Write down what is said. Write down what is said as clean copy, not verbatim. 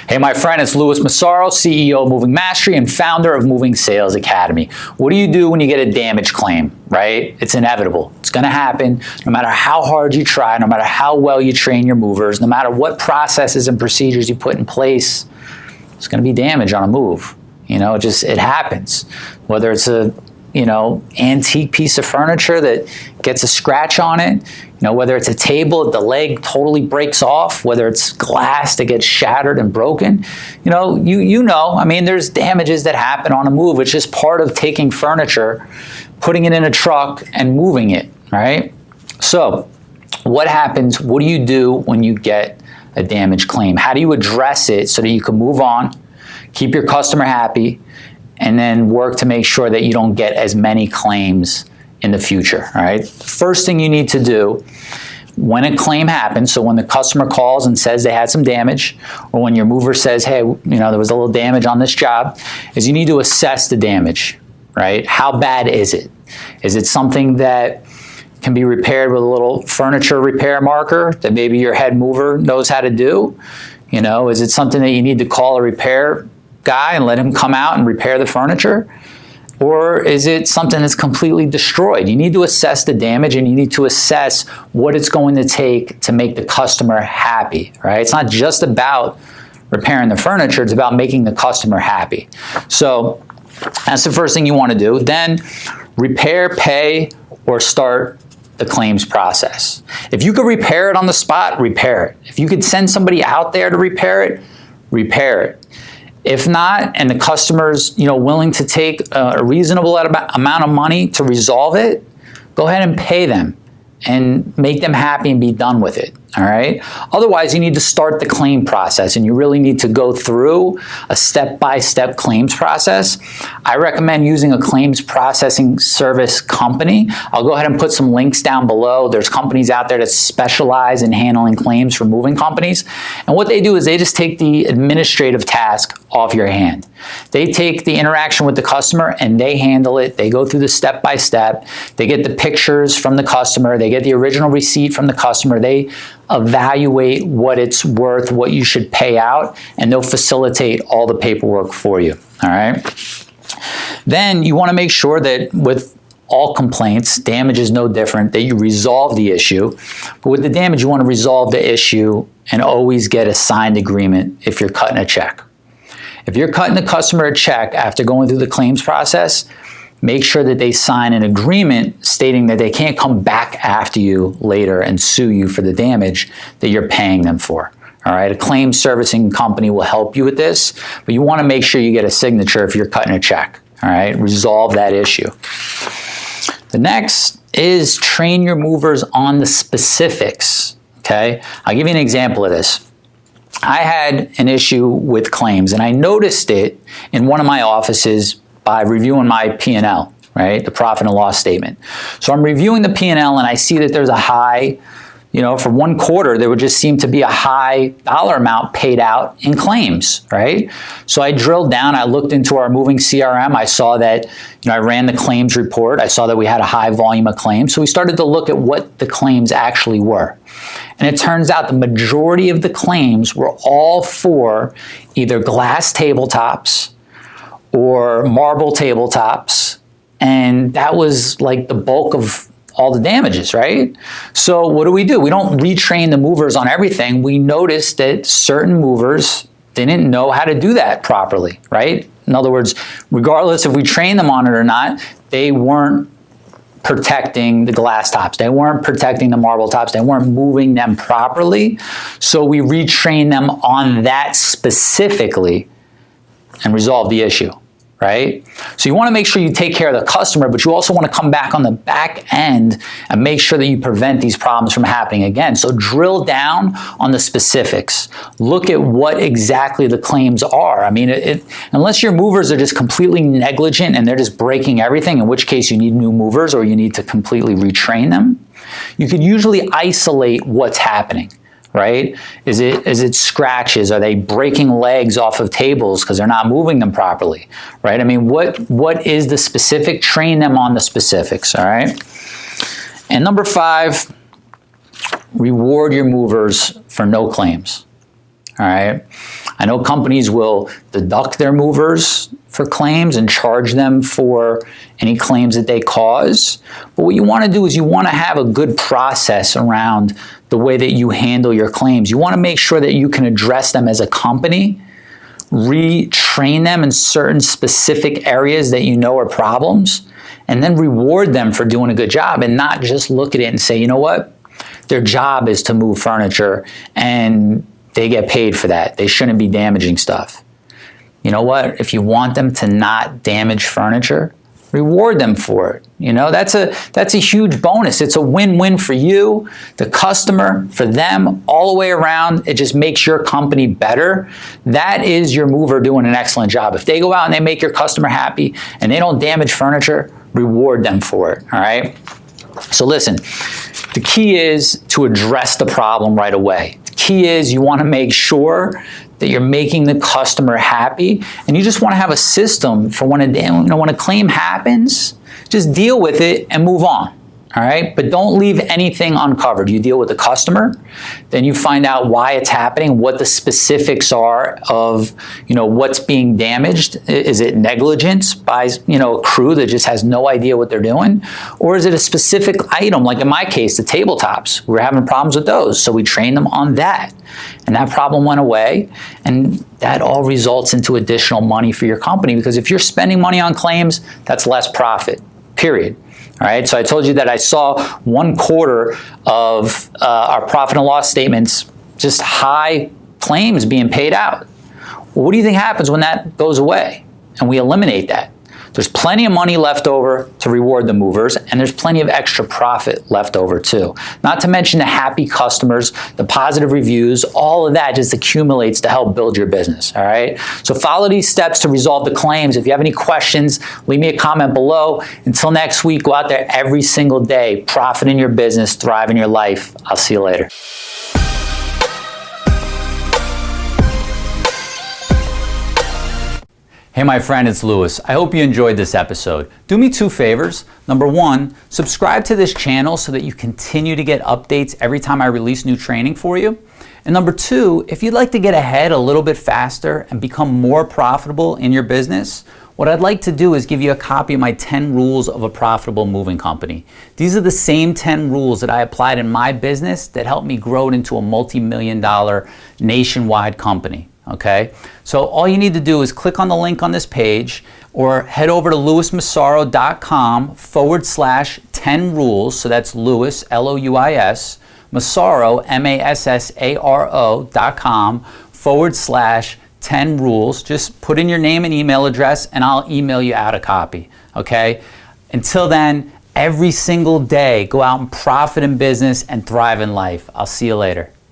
Hey, my friend, it's Massaro, CEO of Moving Mastery and founder of Moving Sales Academy. What do you do when you get a damage claim, right? It's inevitable. It's going to happen no matter how hard you try, no matter how well you train your movers, no matter what processes and procedures you put in place, there's going to be damage on a move. It happens. Whether it's a antique piece of furniture that gets a scratch on it, whether it's a table, the leg totally breaks off, whether it's glass that gets shattered and broken, there's damages that happen on a move. It's just part of taking furniture, putting it in a truck and moving it, right? So what happens? What do you do when you get a damage claim? How do you address it so that you can move on, keep your customer happy, and then work to make sure that you don't get as many claims in the future, all right? First thing you need to do when a claim happens, so when the customer calls and says they had some damage, or when your mover says, hey, there was a little damage on this job, is you need to assess the damage, right? How bad is it? Is it something that can be repaired with a little furniture repair marker that maybe your head mover knows how to do? Is it something that you need to call a repair guy and let him come out and repair the furniture? Or is it something that's completely destroyed? You need to assess the damage and you need to assess what it's going to take to make the customer happy, right? It's not just about repairing the furniture, it's about making the customer happy. So that's the first thing you want to do. Then repair, pay, or start the claims process. If you could repair it on the spot, repair it. If you could send somebody out there to repair it, repair it. If not, and the customer's willing to take a reasonable amount of money to resolve it, go ahead and pay them and make them happy and be done with it, all right? Otherwise, you need to start the claim process and you really need to go through a step-by-step claims process. I recommend using a claims processing service company. I'll go ahead and put some links down below. There's companies out there that specialize in handling claims for moving companies. And what they do is they just take the administrative task off your hand. They take the interaction with the customer and they handle it. They go through the step-by-step. They get the pictures from the customer. They get the original receipt from the customer. They evaluate what it's worth, what you should pay out, and they'll facilitate all the paperwork for you, all right? Then you want to make sure that with all complaints, damage is no different, that you resolve the issue. But with the damage, you want to resolve the issue and always get a signed agreement if you're cutting a check. If you're cutting the customer a check after going through the claims process, make sure that they sign an agreement stating that they can't come back after you later and sue you for the damage that you're paying them for. All right, a claims servicing company will help you with this, but you want to make sure you get a signature if you're cutting a check. All right, resolve that issue. The next is train your movers on the specifics. Okay, I'll give you an example of this. I had an issue with claims and I noticed it in one of my offices by reviewing my P&L, right? The profit and loss statement. So I'm reviewing the P&L and I see that there's a high, for one quarter, there would just seem to be a high dollar amount paid out in claims, right? So I drilled down, I looked into our moving CRM, I saw that, I ran the claims report, I saw that we had a high volume of claims, so we started to look at what the claims actually were. And it turns out the majority of the claims were all for either glass tabletops or marble tabletops, and that was like the bulk of all the damages, right? So what do? We don't retrain the movers on everything. We noticed that certain movers didn't know how to do that properly, right? In other words, regardless if we train them on it or not, they weren't protecting the glass tops. They weren't protecting the marble tops. They weren't moving them properly. So we retrained them on that specifically and resolve the issue, right? So you want to make sure you take care of the customer, but you also want to come back on the back end and make sure that you prevent these problems from happening again. So drill down on the specifics. Look at what exactly the claims are. Unless your movers are just completely negligent and they're just breaking everything, in which case you need new movers or you need to completely retrain them, you could usually isolate what's happening. Right? Is it scratches? Are they breaking legs off of tables because they're not moving them properly? Right? What is the specific? Train them on the specifics, all right? And number 5, reward your movers for no claims. All right. I know companies will deduct their movers for claims and charge them for any claims that they cause. But what you want to do is you want to have a good process around the way that you handle your claims. You want to make sure that you can address them as a company, retrain them in certain specific areas that you know are problems, and then reward them for doing a good job, and not just look at it and say, you know what, their job is to move furniture and they get paid for that. They shouldn't be damaging stuff. You know what? If you want them to not damage furniture, reward them for it. You know, that's a huge bonus. It's a win-win for you, the customer, for them, all the way around. It just makes your company better. That is your mover doing an excellent job. If they go out and they make your customer happy and they don't damage furniture, reward them for it, all right? So listen, the key is to address the problem right away. The key is you want to make sure that you're making the customer happy, and you just want to have a system for when a claim happens, just deal with it and move on. All right, but don't leave anything uncovered. You deal with the customer, then you find out why it's happening, what the specifics are of, what's being damaged. Is it negligence by, a crew that just has no idea what they're doing? Or is it a specific item? Like in my case, the tabletops, we were having problems with those. So we trained them on that, and that problem went away. And that all results into additional money for your company, because if you're spending money on claims, that's less profit, period. All right, so I told you that I saw 1/4 of our profit and loss statements, just high claims being paid out. Well, what do you think happens when that goes away and we eliminate that? There's plenty of money left over to reward the movers, and there's plenty of extra profit left over too. Not to mention the happy customers, the positive reviews, all of that just accumulates to help build your business, all right? So follow these steps to resolve the claims. If you have any questions, leave me a comment below. Until next week, go out there every single day, profit in your business, thrive in your life. I'll see you later. Hey my friend, it's Louis. I hope you enjoyed this episode. Do me 2 favors. Number 1, subscribe to this channel so that you continue to get updates every time I release new training for you. And number 2, if you'd like to get ahead a little bit faster and become more profitable in your business, what I'd like to do is give you a copy of my 10 rules of a profitable moving company. These are the same 10 rules that I applied in my business that helped me grow it into a multi-million-dollar nationwide company. Okay, so all you need to do is click on the link on this page or head over to louismassaro.com/10 rules. So that's Louis, L-O-U-I-S, Massaro, MASSARO.com/10 rules. Just put in your name and email address and I'll email you out a copy. Okay, until then, every single day, go out and profit in business and thrive in life. I'll see you later.